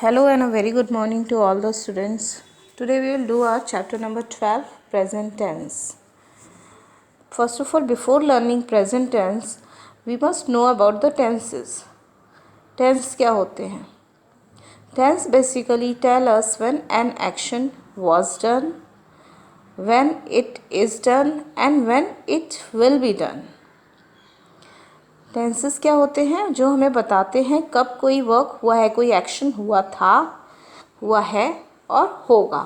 Hello and a very good morning to all the students. Today we will do our chapter number 12, present tense. First of all, before learning present tense, we must know about the tenses. Tense क्या होते हैं? Tense basically tell us when an action was done, when it is done and when it will be done. Tenses क्या होते हैं? जो हमें बताते हैं कब कोई वर्क हुआ है, कोई एक्शन हुआ था, हुआ है और होगा.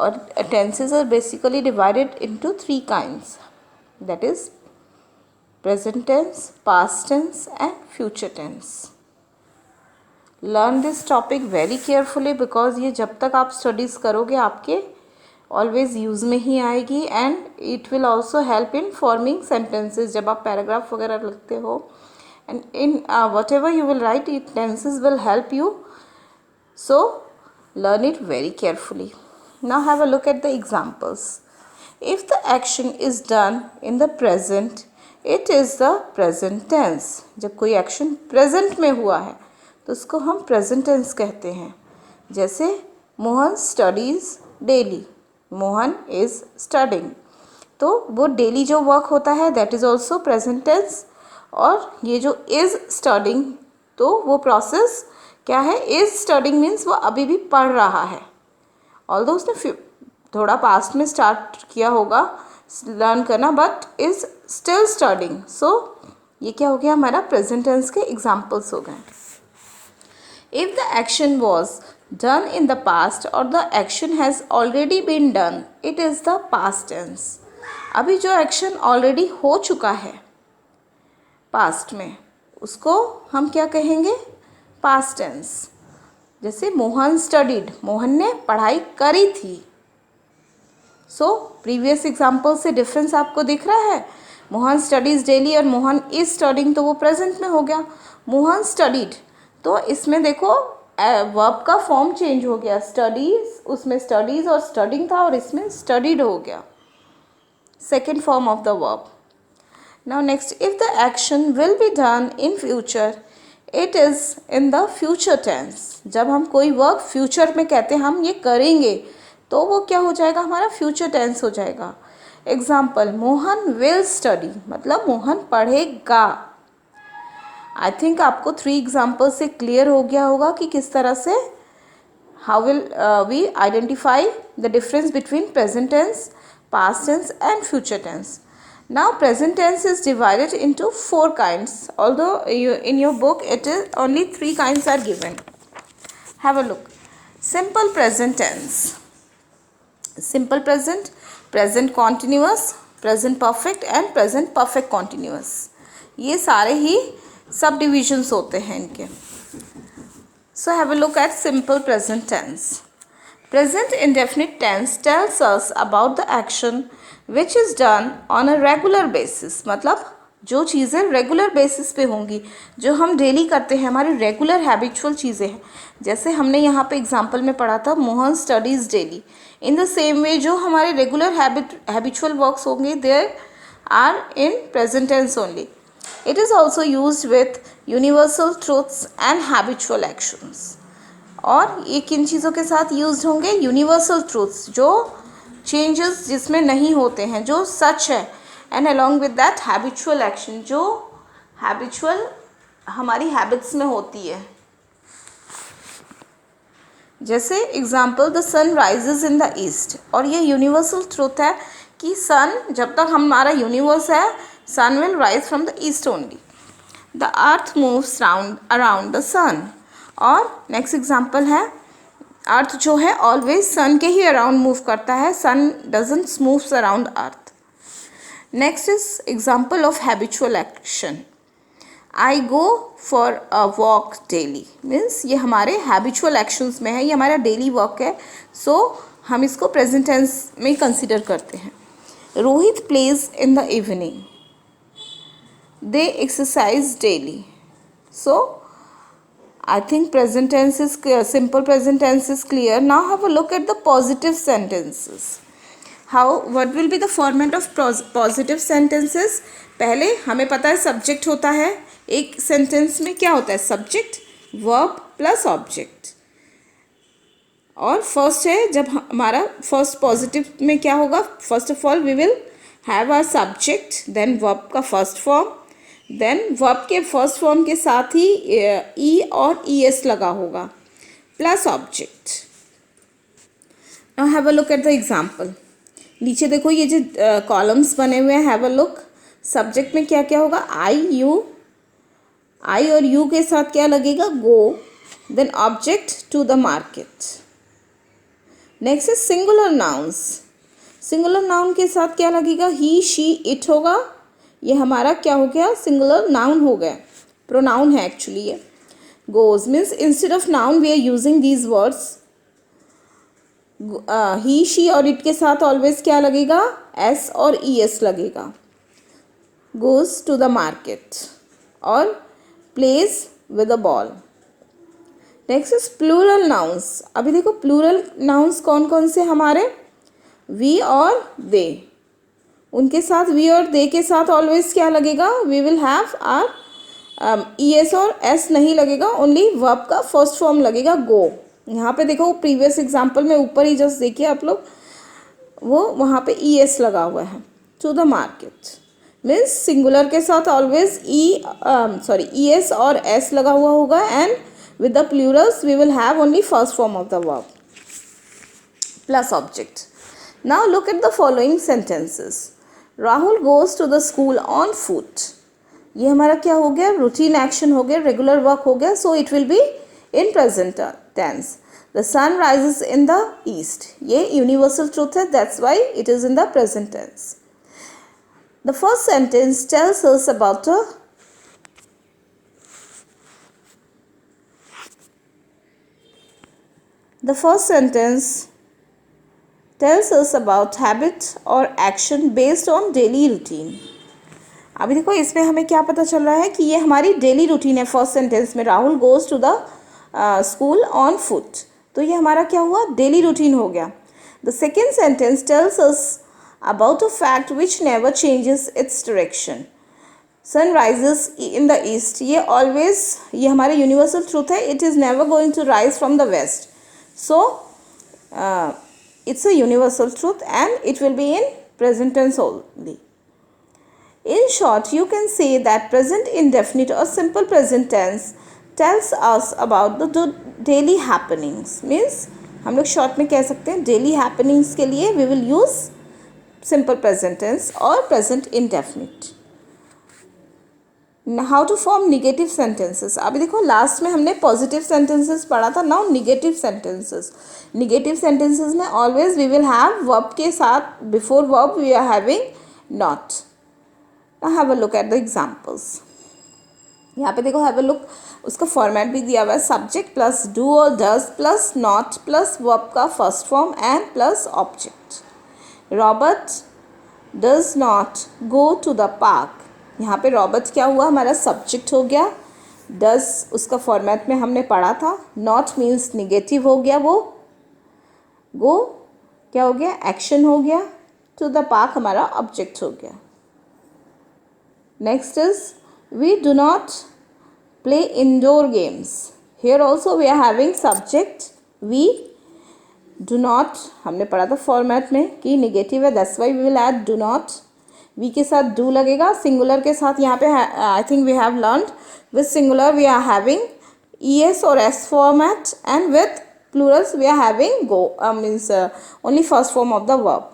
और tenses are basically divided into 3 kinds, that is present tense, past tense and future tense. Learn this topic very carefully because ये जब तक आप स्टडीज़ करोगे आपके ऑलवेज यूज़ में ही आएगी and it will also help in forming sentences. जब आप पैराग्राफ वगैरह लिखते हो and in what ever you will write it, tenses will help you. So learn it very carefully. Now have a look at the examples. If the action is done in the present, it is the present tense. जब कोई action present में हुआ है तो उसको हम present tense कहते हैं. जैसे Mohan studies daily. Mohan is studying. तो वो daily जो work होता है that is also present tense. और ये जो is studying, तो वो process क्या है? इज स्टडिंग मीन्स वो अभी भी पढ़ रहा है. ऑल्दो उसने थोड़ा पास्ट में स्टार्ट किया होगा लर्न करना, बट इज स्टिल स्टडिंग. सो ये क्या हो गया? हमारा प्रेजेंट टेंस के एग्जाम्पल्स हो गए. If the action was done in the past और the action has already been done, it is the past tense. अभी जो एक्शन ऑलरेडी हो चुका है पास्ट में, उसको हम क्या कहेंगे? Past tense. जैसे मोहन स्टडीड, मोहन ने पढ़ाई करी थी. सो प्रीवियस एग्जाम्पल से डिफरेंस आपको दिख रहा है. मोहन स्टडीज डेली और मोहन इज स्टडिंग, तो वो प्रेजेंट में हो गया. मोहन स्टडीड, तो इसमें देखो वर्ब का फॉर्म चेंज हो गया. स्टडीज, उसमें स्टडीज और स्टडिंग था और इसमें स्टडीड हो गया, second form of the verb. Now next, if the action will be done in future, it is in the future tense. जब हम कोई वर्क फ्यूचर में कहते हैं हम ये करेंगे, तो वो क्या हो जाएगा? हमारा फ्यूचर टेंस हो जाएगा. एग्जाम्पल, मोहन विल स्टडी, मतलब मोहन पढ़ेगा. आई थिंक आपको 3 एग्जाम्पल से क्लियर हो गया होगा कि किस तरह से how will we identify the difference between present tense, past tense and future tense. Now present tense is divided into 4 kinds, although in your book it is only 3 kinds are given. Have a look. Simple present tense. Simple present, present continuous, present perfect and present perfect continuous. ये सारे ही सब divisions होते हैं इनके. So have a look at simple present tense. Present indefinite tense tells us about the action which is done on a regular basis. मतलब जो चीज़ें regular basis पे होंगी, जो हम डेली करते हैं, हमारी रेगुलर हैबिचुअल चीज़ें हैं. जैसे हमने यहाँ पे एग्जांपल में पढ़ा था Mohan studies daily. In the same way जो हमारे रेगुलर हैबिचुअल वर्क्स होंगे there are in present tense only. It is also used with universal truths and habitual actions. और ये किन चीज़ों के साथ यूज्ड होंगे? यूनिवर्सल ट्रूथ्स, जो चेंजेस जिसमें नहीं होते हैं, जो सच है, and along with that habitual action, जो हैबिचुअल हमारी हैबिट्स में होती है. जैसे example, the sun rises in the east. और ये यूनिवर्सल ट्रूथ है कि सन, जब तक हमारा यूनिवर्स है, sun will rise from the east only. The earth moves around the sun. और नेक्स्ट एग्जाम्पल है, अर्थ जो है ऑलवेज सन के ही अराउंड मूव करता है, sun doesn't moves around earth. Next is example of habitual action. I go for a walk daily, means ये हमारे habitual actions में है, ये हमारा डेली वर्क है. सो हम इसको प्रेजेंट टेंस में कंसिडर करते हैं. Rohit plays in the evening. They exercise daily. So I think present tense is clear. Simple present tense is clear. Now have a look at the positive sentences. What will be the format of positive sentences? पहले हमें पता है subject होता है. एक sentence में क्या होता है? Subject, verb plus object. और फर्स्ट है, जब हमारा फर्स्ट पॉजिटिव में क्या होगा, first of all we will have our subject, then verb का फर्स्ट फॉर्म, देन वर्ब के फर्स्ट फॉर्म के साथ ही ई और ई एस लगा होगा plus object. Now have a look at the example. नीचे देखो ये जो कॉलम्स बने हुए हैं, हैव अ लुक। सब्जेक्ट में क्या क्या होगा, आई और यू के साथ क्या लगेगा, go, then object to the market. Next है सिंगुलर नाउन्स। सिंगुलर नाउन के साथ क्या लगेगा, ही शी इट होगा। ये हमारा क्या हो गया, सिंगुलर नाउन हो गया, प्रोनाउन है एक्चुअली ये। Goes means instead of noun we are using these words. He she और इट के साथ ऑलवेज क्या लगेगा, एस और ई एस लगेगा। गोज टू द मार्केट और plays with a ball. Next is plural nouns. अभी देखो प्लूरल नाउन्स कौन कौन से हमारे, वी और दे, उनके साथ वी और दे के साथ ऑलवेज क्या लगेगा, we will have are e s और एस नहीं लगेगा, ओनली वर्ब का फर्स्ट फॉर्म लगेगा, गो। यहाँ पे देखो प्रीवियस एग्जाम्पल में ऊपर ही जस्ट देखिए आप लोग, वो वहाँ पे ई एस लगा हुआ है। To the market means singular के साथ ऑलवेज ई एस और एस लगा हुआ होगा, and with the plurals we will have only first form of the verb plus object. Now look at the following sentences. Rahul goes to the school on foot. ये हमारा क्या हो गया, routine action हो गया, रेगुलर वर्क हो गया, so it will be in present tense. The sun rises in the east. ये universal truth है, that's why it is in the present tense. The first sentence tells us about a The first sentence tells us about habit or action based on daily routine. अभी देखो इसमें हमें क्या पता चल रहा है कि ये हमारी डेली रूटीन है। फर्स्ट सेंटेंस में Rahul goes to the school on foot, तो ये हमारा क्या हुआ, डेली रूटीन हो गया। The second sentence tells us about a fact which never changes its direction. Sun rises in the east, ये ऑलवेज, ये हमारा यूनिवर्सल ट्रूथ है, it is never going to rise from the west. So it's a universal truth and it will be in present tense only. In short, you can say that present indefinite or simple present tense tells us about the daily happenings. Means हम लोग short में कह सकते हैं daily happenings के लिए we will use simple present tense or present indefinite. How to form negative sentences. अभी देखो लास्ट में हमने पॉजिटिव सेंटेंसेस पढ़ा था, now negative sentences. Negative sentences में always we will have verb के साथ, before verb we are having not. Have a look at the examples. यहाँ पे देखो हैव अ लुक, उसका फॉर्मेट भी दिया हुआ है, सब्जेक्ट प्लस डू और does plus not plus verb का first form and plus object. Robert does not go to the park. यहाँ पे रॉबर्ट क्या हुआ, हमारा सब्जेक्ट हो गया, डज उसका फॉर्मेट में हमने पढ़ा था, नॉट मीन्स निगेटिव हो गया, वो गो क्या हो गया, एक्शन हो गया, टू द पार्क हमारा ऑब्जेक्ट हो गया। Next is we do not play indoor games. Here also we are having subject, we do not हमने पढ़ा था फॉर्मेट में कि निगेटिव है, that's why we will add do not. We के साथ डू लगेगा, सिंगुलर के साथ यहाँ पे I think we have learned with singular we are having e s और s format, and with Plurals we are having go means only first form of the verb.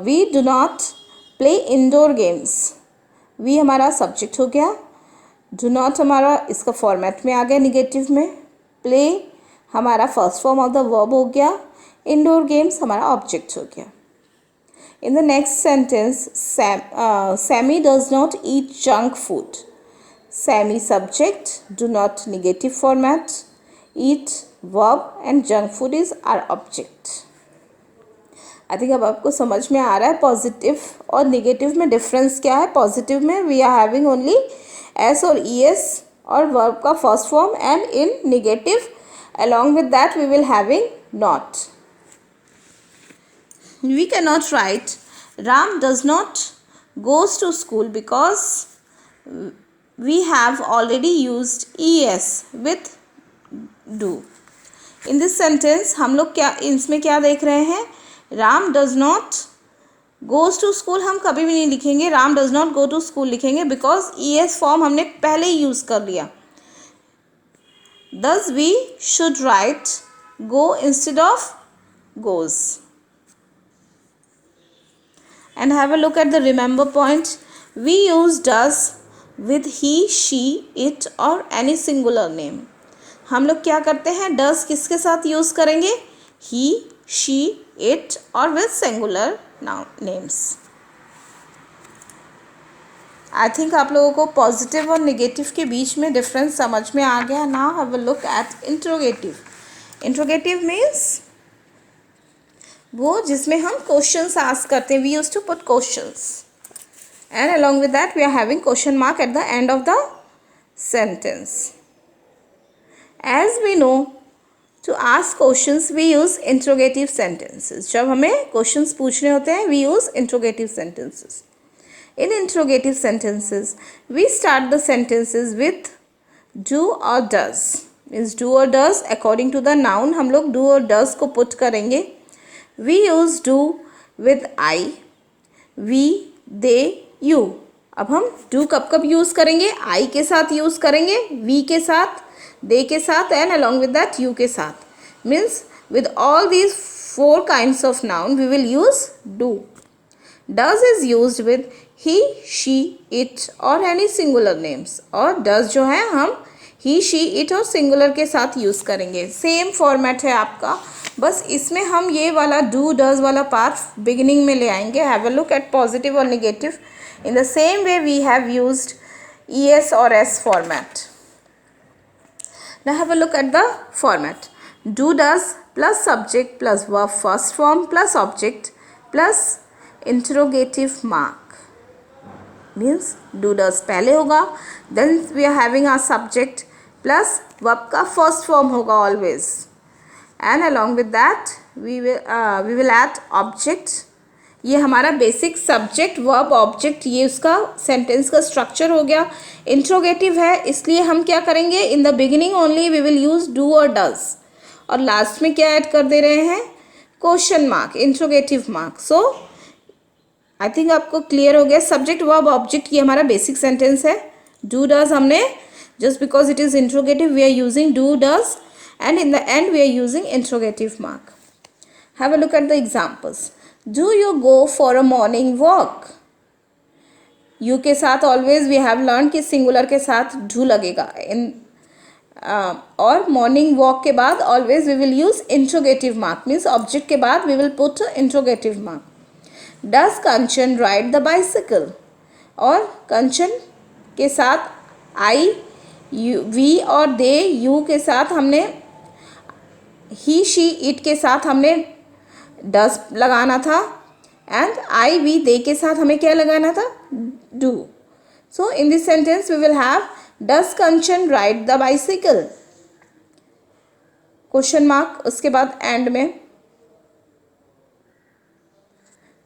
We do not play indoor games, we हमारा subject हो गया, do not हमारा इसका format में आ गया negative में, प्ले हमारा first form of the verb हो गया, इंडोर गेम्स हमारा ऑब्जेक्ट हो गया। In the next sentence, Sammy does not eat junk food. Sammy subject, do not negative format, eat verb and junk food is our object. I think अब आपको समझ में आ रहा है पॉजिटिव और निगेटिव में डिफरेंस क्या है। पॉजिटिव में we are having only s और ई एस और वर्ब का first form, and in negative along with that we will having not. We cannot write Ram does not goes to school because we have already used es with do. in this sentence हम लोग क्या इसमें क्या देख रहे हैं, Ram does not goes to school हम कभी भी नहीं लिखेंगे, Ram does not go to school लिखेंगे बिकॉज es फॉर्म हमने पहले ही यूज़ कर लिया. Thus we should write go instead of goes. And have a look at the remember point. We use does with he, she, it or any singular name. हम लोग क्या करते हैं, does किसके साथ यूज़ करेंगे, he, she, it और with singular names. I think आप लोगों को पॉजिटिव और नेगेटिव के बीच में डिफरेंस समझ में आ गया. Now have a look at interrogative. Interrogative means वो जिसमें हम क्वेश्चंस आस्क करते हैं. We use to put questions and along with that we are having question mark at the end of the sentence. As we know to ask questions we use interrogative sentences. जब हमें questions पूछने होते हैं we use interrogative sentences. In interrogative sentences, we start the sentences with do or does. Means do or does according to the noun. हम लोग do or does को put करेंगे. We use do with I, we, they, you. अब हम do कब कब use करेंगे, I के साथ use करेंगे, we के साथ, they के साथ and along with that you के साथ. Means with all these 4 kinds of noun we will use do. Does is used with he, she, it और any singular names. और does जो है हम he, she, it और singular के साथ यूज़ करेंगे. सेम फॉर्मेट है आपका, बस इसमें हम ये वाला do does वाला पार्ट बिगिनिंग में ले आएंगे. Have a look at positive और negative. In the same way we have used es और s format. Now have a look at the format. do does plus subject plus verb first form plus object plus interrogative mark. Means do does पहले होगा, then we are having are subject plus verb का first form होगा always and along with that we will add object. ये हमारा basic subject verb object, ये उसका sentence का structure हो गया. इंट्रोगेटिव है इसलिए हम क्या करेंगे, in the beginning only we will use do और डज और लास्ट में क्या ऐड कर दे रहे हैं, question mark, interrogative mark. So I think आपको क्लियर हो गया. सब्जेक्ट वर्ब ऑब्जेक्ट ये हमारा बेसिक सेंटेंस है. डू डज हमने just because it is interrogative we are using do does and in the end we are using interrogative mark. Have a look at the examples. Do you go for a morning walk. You के साथ always we have learn कि singular के साथ do लगेगा इन और morning walk के बाद always we will use interrogative mark. Means object के बाद we will put interrogative mark. Does Kanchan ride the bicycle? और कंचन के साथ I, you, we और they, you के साथ हमने he, she, it के साथ हमने does लगाना था and I, we, they के साथ हमें क्या लगाना था, do. So in this sentence we will have does Kanchan ride the bicycle? Question mark. उसके बाद एंड में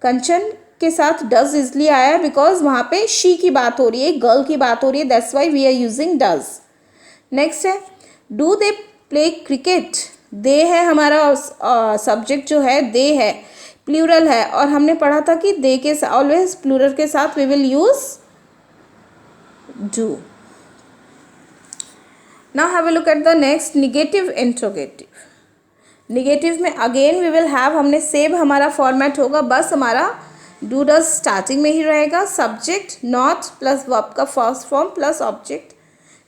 कंचन के साथ डज इसलिए आया बिकॉज वहाँ पे शी की बात हो रही है, गर्ल की बात हो रही है, that's why we are using does. Next है do they play cricket. They है हमारा सब्जेक्ट जो है, दे है प्लूरल है और हमने पढ़ा था कि दे के साथ ऑलवेज प्लूरल के साथ we will use do. Now have a look at the next negative interrogative. Negative में अगेन वी विल हैव, हमने सेम हमारा फॉर्मेट होगा, बस हमारा डू डज स्टार्टिंग में ही रहेगा. सब्जेक्ट नॉट प्लस वर्ब का first form plus object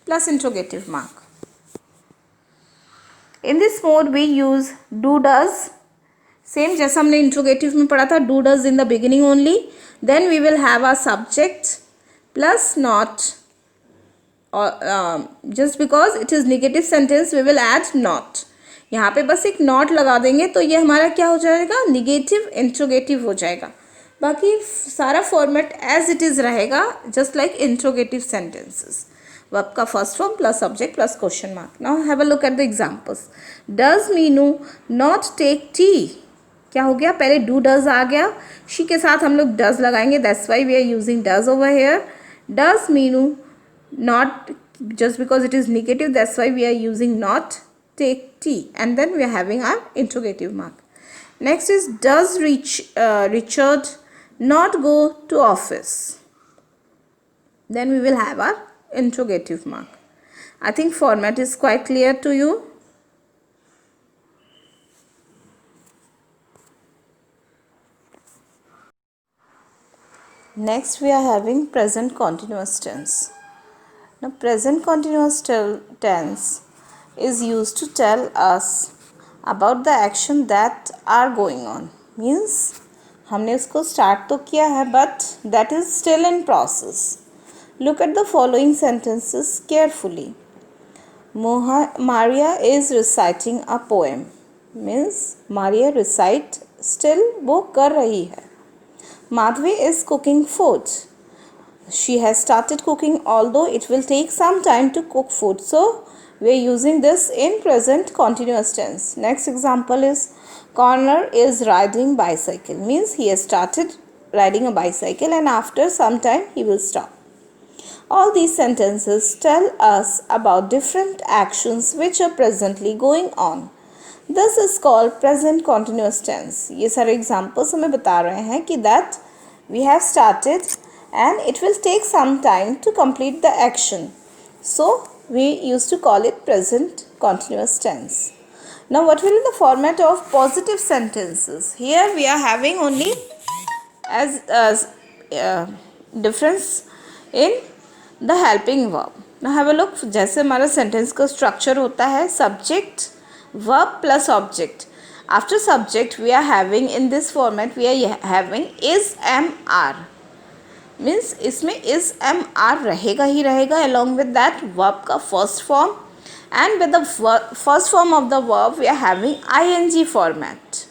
plus interrogative mark. In this mode we use do does same जैसा हमने इंट्रोगेटिव में पढ़ा था. Do does in the beginning only, then we will have a subject plus not just because it is negative sentence we will add not. यहाँ पे बस एक not लगा देंगे तो ये हमारा क्या हो जाएगा, निगेटिव इंट्रोगेटिव हो जाएगा. बाकी सारा फॉर्मेट एज इट इज़ रहेगा just like interrogative sentences. Verb का first form plus subject plus question mark. Now have a look at the examples. Does Meenu not take tea. क्या हो गया, पहले डू डज आ गया, शी के साथ हम लोग डज लगाएंगे, that's why we are using does over here. Does Meenu not just because it is negative, that's why we are using not. Take T, and then we are having our interrogative mark. Next is, does Richard not go to office? Then we will have our interrogative mark. I think format is quite clear to you. Next we are having present continuous tense. Now present continuous tense is used to tell us about the action that are going on. Means हमने उसको start तो किया है, but that is still in process. Look at the following sentences carefully. Maria is reciting a poem. Means Maria recite, still वो कर रही है. Madhvi is cooking food. She has started cooking, although it will take some time to cook food. So we are using this in present continuous tense. Next example is, Connor is riding bicycle. Means he has started riding a bicycle and after some time he will stop. All these sentences tell us about different actions which are presently going on. This is called present continuous tense. ये सारे examples हमें बता रहे हैं कि that we have started and it will take some time to complete the action. So we used to call it present continuous tense. Now what will be the format of positive sentences? Here we are having only as difference in the helping verb. Now have a look. जैसे हमारा sentence का structure होता है, subject, verb plus object. After subject we are having, in this format we are having is, am, are. Means इसमें is, am, are रहेगा ही रहेगा. Along with that verb का first form, and with the first form of the verb we are having ing format.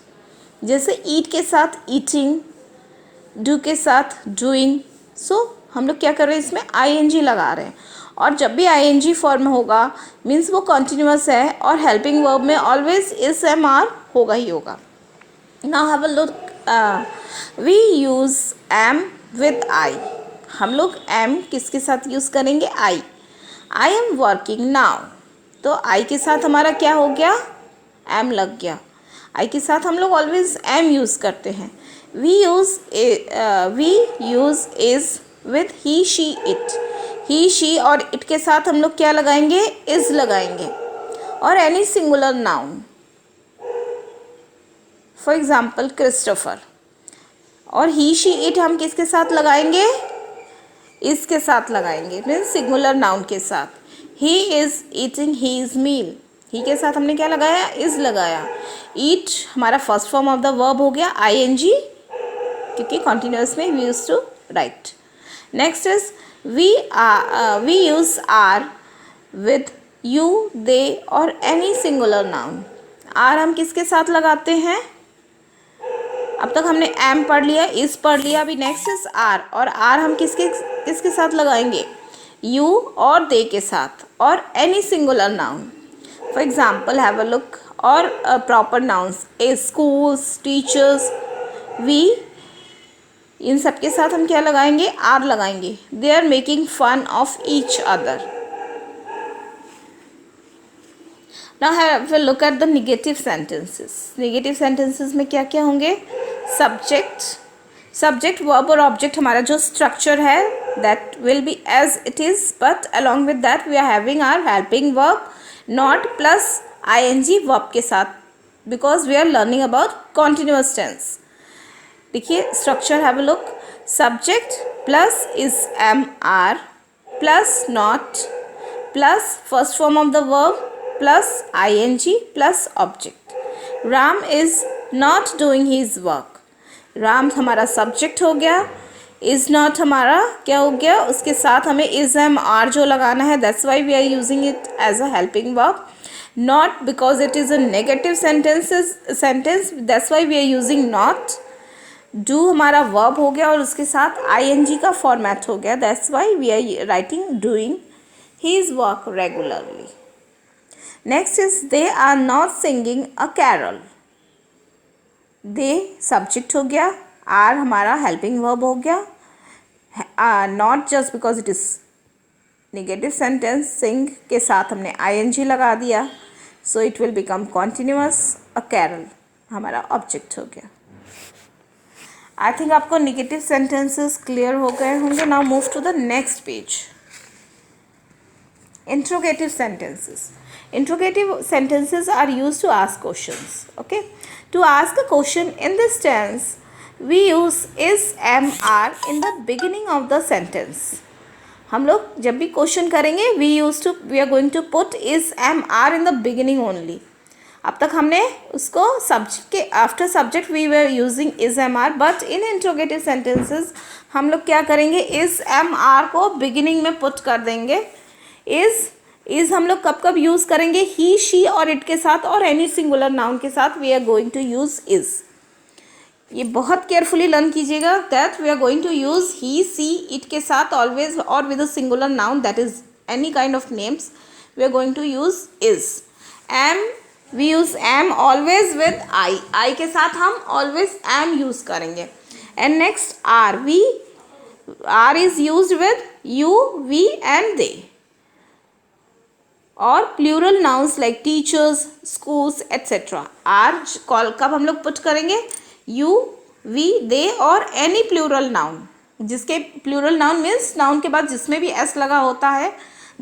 जैसे eat के साथ eating, do के साथ doing. So हम लोग क्या कर रहे हैं, इसमें ing लगा रहे हैं. और जब भी ing फॉर्म होगा मीन्स वो कंटिन्यूस है और हेल्पिंग वर्ब में ऑलवेज इस, एम, आर होगा ही होगा. Now have a look. We use am with I. हम लोग एम किसके साथ यूज़ करेंगे, I. I am working now. तो आई के साथ हमारा क्या हो गया, एम लग गया. आई के साथ हम लोग ऑलवेज एम यूज़ करते हैं. We use is with he, she, it. He, she और इट के साथ हम लोग क्या लगाएंगे, इज़ लगाएंगे. और any singular noun, for example Christopher. और ही, शी, इट हम किसके साथ लगाएंगे, इज़ के साथ लगाएंगे. मीन्स सिंगुलर नाउन के साथ. He is eating his meal. He के साथ हमने क्या लगाया, इज़ लगाया. ईट हमारा first form of the verb हो गया, ing, क्योंकि कॉन्टिन्यूस में we use to write. Next is, we use are with you, they और any singular noun. are हम किसके साथ लगाते हैं, अब तक हमने am पढ़ लिया, is पढ़ लिया, अभी नेक्स्ट इज are. और are हम किसके साथ लगाएंगे, you और they के साथ और any singular noun. For example, have a look. और proper nouns, schools, teachers, we, इन सब के साथ हम क्या लगाएंगे, आर लगाएंगे. They are making fun of each other. Now have a look at the negative sentences. Negative sentences में क्या क्या होंगे, सब्जेक्ट वर्ब और ऑब्जेक्ट हमारा जो स्ट्रक्चर है that will be as it is, but along with that we are having are helping verb not plus ing verb के साथ, because we are learning about continuous tense. देखिए structure, have a look. Subject plus is, am, are plus not plus first form of the verb plus ing plus object. Ram is not doing his work. Ram हमारा subject हो गया. Is not हमारा क्या हो गया, उसके साथ हमें इज, एम, आर जो लगाना है, that's why we are using it as a helping verb. Not because it is a negative sentence, that's why we are using not. Do हमारा वर्ब हो गया और उसके साथ ing का फॉर्मेट हो गया, that's why we are writing doing his work regularly. Next is, they are not singing a carol. They subject हो गया, आर हमारा हेल्पिंग वर्ब हो गया. Not just because it is negative sentence sing के साथ हमने ing लगा दिया, so it will become continuous. A carol हमारा ऑब्जेक्ट हो गया। आई थिंक आपको नेगेटिव सेंटेंसेस क्लियर हो गए होंगे। Now move to the next page. Interrogative sentences. Interrogative sentences are used to ask questions. Okay, to ask a question in this tense, we use is, am, are in the beginning of the sentence. हम लोग जब भी question करेंगे we are going to put is, am, are in the beginning only. अब तक हमने उसको subject के after subject we were using is, am, are, but in interrogative sentences हम लोग क्या करेंगे, इज, एम, आर को बिगिनिंग में पुट कर देंगे। इज हम लोग कब कब यूज़ करेंगे, ही, शी और इट के साथ और एनी सिंगुलर नाउन के साथ we are going to use is. ये बहुत केयरफुली लर्न कीजिएगा that we are going to use he, she, it के साथ ऑलवेज और with a singular noun that is any kind of names we are going to use is. Am we use am always with I के साथ हम always am use करेंगे। And next are is used with you, we and they. और plural nouns like teachers, schools etcetera are कब हम लोग put करेंगे, you, we, they और एनी प्लूरल नाउन, जिसके प्लूरल नाउन मीन्स नाउन के बाद जिसमें भी एस लगा होता है,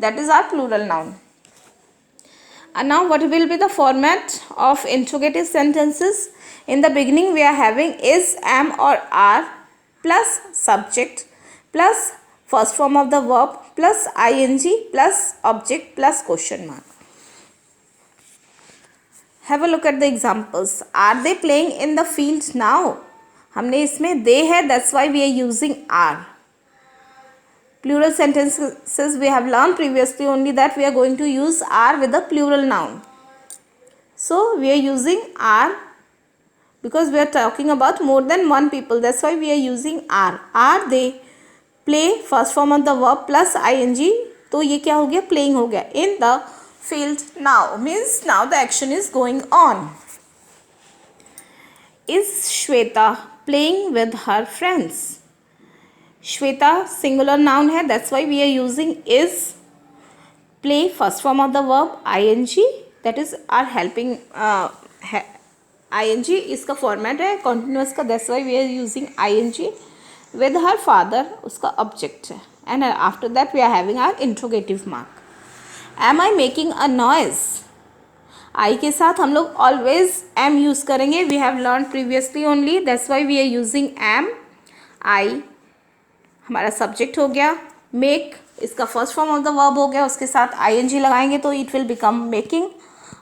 that is are plural noun. And now what will be the format of interrogative sentences? In the beginning we are having is, am or are plus subject plus first form of the verb plus ing plus object plus question mark. Have a look at the examples. Are they playing in the field now? हमने इसमें they है, that's why we are using are. Plural sentences we have learned previously only that we are going to use are with the plural noun. So we are using are because we are talking about more than one people, that's why we are using are. Are they play first form of the verb plus ing, तो ये क्या हो गया, playing हो गया। In the field now means now the action is going on. Is Shweta playing with her friends? Shweta singular noun है, that's why we are using is. Play first form of the verb ing, that is are helping ing इसका format है continuous का, that's why we are using ing। with her father उसका object है। And after that we are having are interrogative mark. Am I making a noise? I के साथ हम लोग always am use करेंगे, we have learn previously only, that's why we are using am. I हमारा subject हो गया, make इसका first form of the verb हो गया, उसके साथ ing लगाएंगे तो it will become making.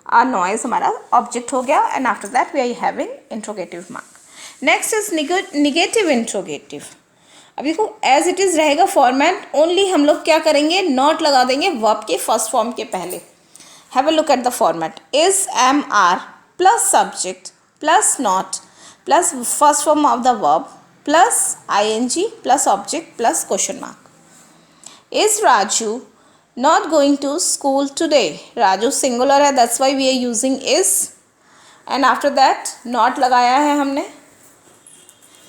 A noise हमारा ऑब्जेक्ट हो गया and after that we are having interrogative mark. Next is negative interrogative. अब देखो एज इट इज़ रहेगा फॉर्मेट, ओनली हम लोग क्या करेंगे, नॉट लगा देंगे वर्ब के फर्स्ट फॉर्म के पहले। Have a look at the format, is, am, are plus subject plus not plus first form of the verb plus ing plus object plus question mark. Is Raju not going to school today? Raju singular है, that's why we are using is. And after that not लगाया है हमने,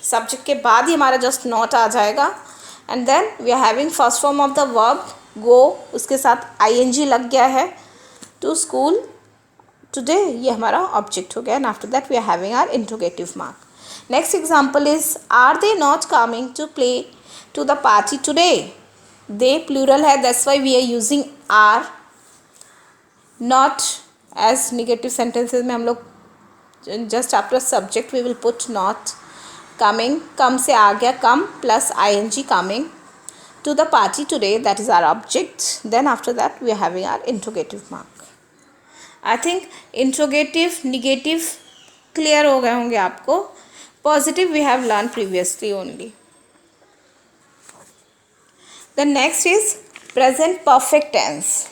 subject के बाद ही हमारा just not आ जाएगा। And then we are having first form of the verb go, उसके साथ ing लग गया है, टू स्कूल टुडे ये हमारा ऑब्जेक्ट हो गया। And after that we are having are interrogative mark. Next example is are they not coming to play to the party today? They plural है, that's why we are using are. Not as negative sentences में हम लोग just after subject we will put not. Coming, come से आ गया come plus ing coming to the party today, that is our object. Then after that we are having are interrogative mark. I think interrogative negative clear हो गए होंगे आपको। Positive we have learn previously only. The next is present perfect tense.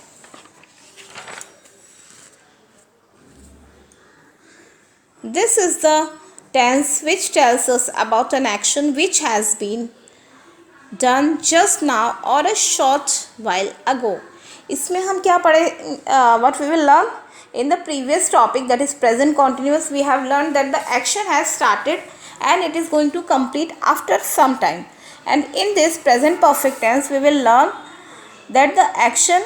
This is the tense which tells us about an action which has been done just now or a short while ago. इसमें हम क्या पढ़े, what we will learn in the previous topic, that is present continuous, we have learned that the action has started and it is going to complete after some time. And in this present perfect tense we will learn that the action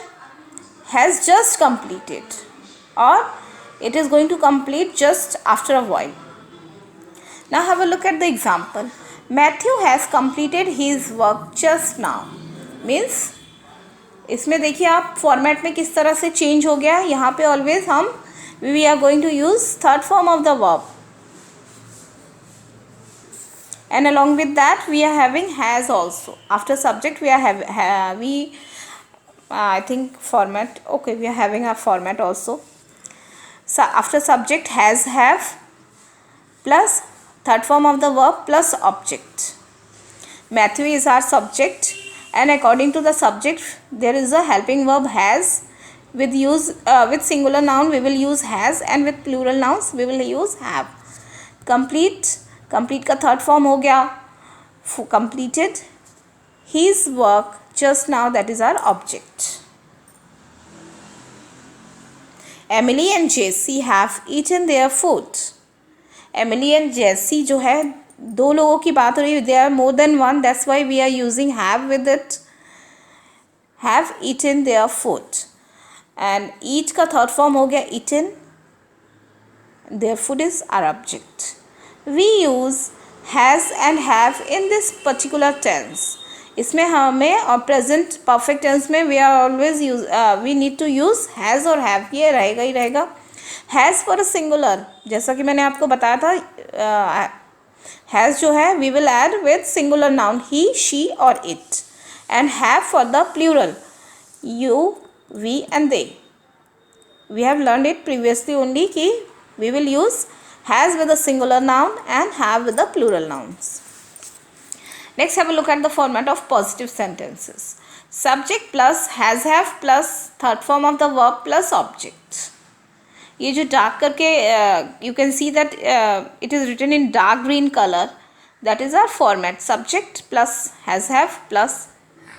has just completed or it is going to complete just after a while. Now have a look at the example. Matthew has completed his work just now. Means इसमें देखिए आप format में किस तरह से change हो गया. यहाँ पे ऑलवेज हम we are going to use third form of the verb, and along with that we are having has also. After subject we are I think format, okay, we are having a format also. So after subject has, have plus third form of the verb plus object. Matthew is our subject, and according to the subject there is a helping verb has. With with singular noun we will use has, and with plural nouns we will use have. complete का third form हो गया completed his work just now, that is our object. Emily and Jesse have eaten their food. Emily and Jesse जो है दो लोगों की बात हो रही है, they are more than one, that's why we are using have with it. Have eaten their food, and eat का थर्ड फॉर्म हो गया eaten. Their food is our object. We use has and have in this particular tense. इसमें हमें और present perfect tense में we are always use we need to use has और have, ये रहेगा ही रहेगा. हैज़ फॉर अ सिंगुलर, जैसा कि मैंने आपको बताया था, हैज़ जो है we will add with singular noun he, she और it. And have for the plural you, we and they. We have learn it previously only कि we will use has with the singular noun and have with the plural nouns. Next have a look at the format of positive sentences. Subject plus has, have plus third form of the verb plus object. ये जो dark करके you can see that it is written in dark green color. That is our format. Subject plus has, have plus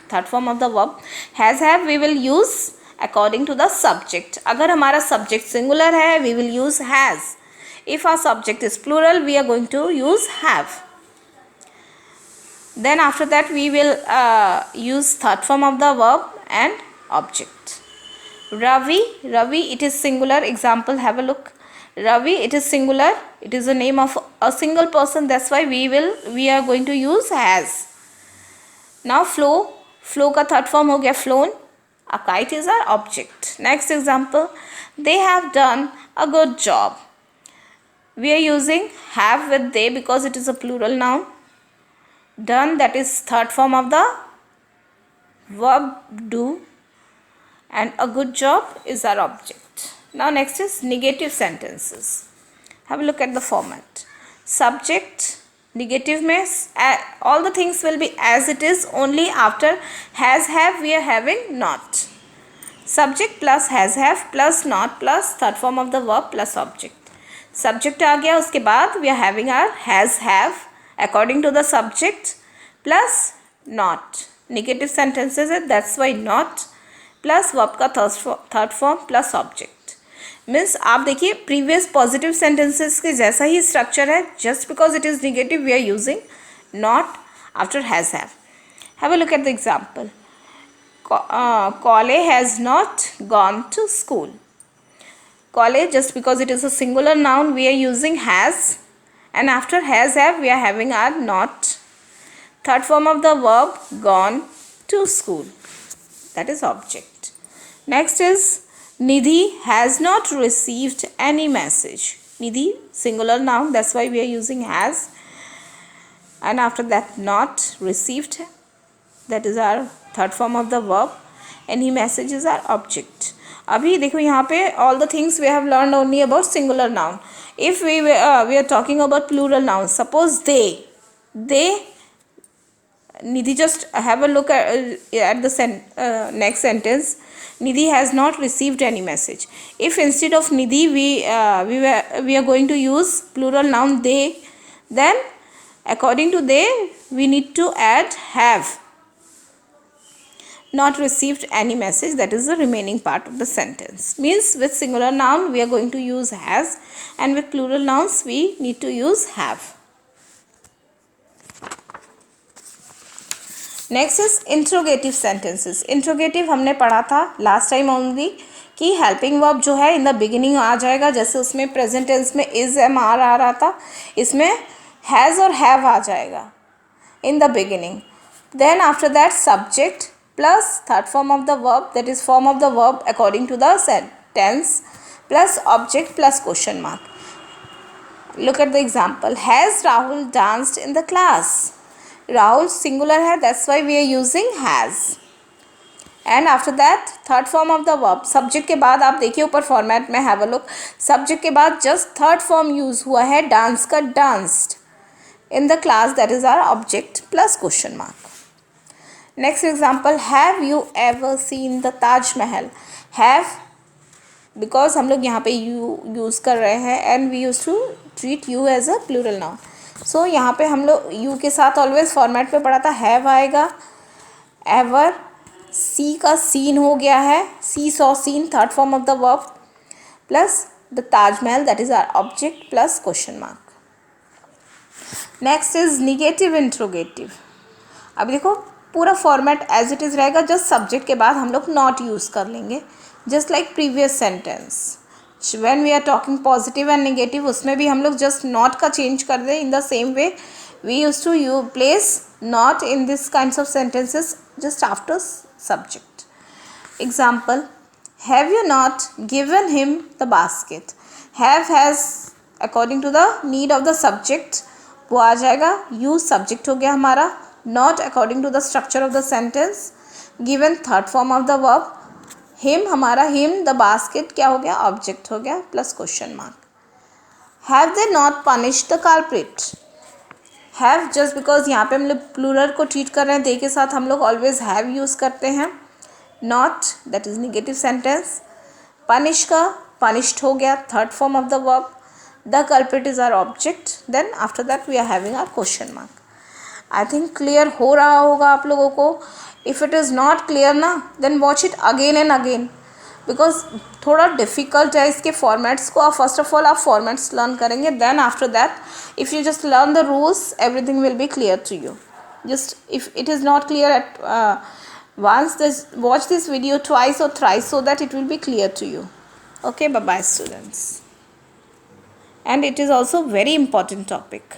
third form of the verb. Has, have we will use according to the subject. अगर हमारा subject singular है we will use has. If our subject is plural we are going to use have. Then after that we will use third form of the verb and object. Ravi, it is singular. Example, have a look. Ravi, it is singular. It is the name of a single person, that's why we are going to use has. Now flow का third form हो गया flown. A kite is our object. Next example, they have done a good job. We are using have with they because it is a plural noun. Done, that is third form of the verb do, and a good job is our object. Now next is negative sentences. Have a look at the format. Subject, negative में all the things will be as it is, only after has, have we are having not. Subject plus has, have plus not plus third form of the verb plus object. Subject आ गया, उसके बाद we are having our has, have according to the subject plus not. Negative sentences है, that's why not plus verb का third form plus object. Means आप देखिए previous positive sentences के जैसा ही स्ट्रक्चर है, just because it is negative we are using not after has, have. Have a look at the example. Kale has not gone to school. Kale, just because it is a singular noun we are using has, and after has, have we are having our not. Third form of the verb gone to school, that is object. Next is Nidhi has not received any message. Nidhi, singular noun, that's why we are using has, and after that not. Received, that is our third form of the verb. Any message is our object. अभी देखो यहाँ पे all the things we have learned only about singular noun. If we are talking about plural nouns, suppose they, Nidhi, just have a look at the next sentence. Nidhi has not received any message. If instead of Nidhi we are going to use plural noun they, then according to they we need to add have. Not received any message, that is the remaining part of the sentence. Means with singular noun we are going to use has, and with plural nouns we need to use have. Next is interrogative sentences. Interrogative हमने पढ़ा था last time only कि helping verb जो है इन the beginning आ जाएगा. जैसे उसमें present tense में इज एम आर आ रहा था, इसमें हैज़ और हैव आ जाएगा in the beginning. Then after that subject plus third form of the verb, that is form of the verb according to the tense, plus object plus question mark. Look at the example. Has Rahul danced in the class? Rahul singular है, that's why we are using has. And after that third form of the verb, subject के बाद आप देखिए ऊपर format में have a look. Subject के बाद just third form use हुआ है dance का danced. In the class, that is our object plus question mark. Next example, have you ever seen the Taj Mahal? Have, because हम लोग यहाँ पे you use कर रहे हैं and we used to treat you as a plural noun. So यहाँ पे हम लोग you के साथ always format पे पढ़ा था have आएगा. Ever, see का seen हो गया है, see saw seen third form of the verb plus the Taj Mahal, that is our object plus question mark. Next is negative interrogative. अब देखो पूरा फॉर्मेट एज इट इज़ रहेगा, just subject के बाद हम लोग नॉट यूज़ कर लेंगे, just like previous sentence. When we are talking positive and negative उसमें भी हम लोग जस्ट नॉट का चेंज कर दें. In the same way we use to you place not in this kinds of sentences just after subject. Example, have you not given him the basket. Have has according to the need of the subject वो आ जाएगा. Use subject हो गया हमारा. Not according to the structure of the sentence. Given third form of the verb. Him हमारा him. The basket क्या हो गया, ऑब्जेक्ट हो गया plus question mark. Have they not punish the culprit. Have just because यहाँ पे हम लोग प्लूरल को ट्रीट कर रहे हैं, दे के साथ हम लोग ऑलवेज हैव यूज़ करते हैं. Not that is negative sentence. Punish का पनिश्ड हो गया third form of the verb. The culprit is our object. Then after that we are having our question mark. I think clear हो रहा होगा आप लोगों को. If it is not clear ना, then watch it again and again because थोड़ा difficult है इसके formats को. आप first of all आप formats learn करेंगे, then after that if you just learn the rules everything will be clear to you. Just if it is not clear at once, watch this video twice or thrice so that it will be clear to you. Okay, bye bye students. And it is also very important topic.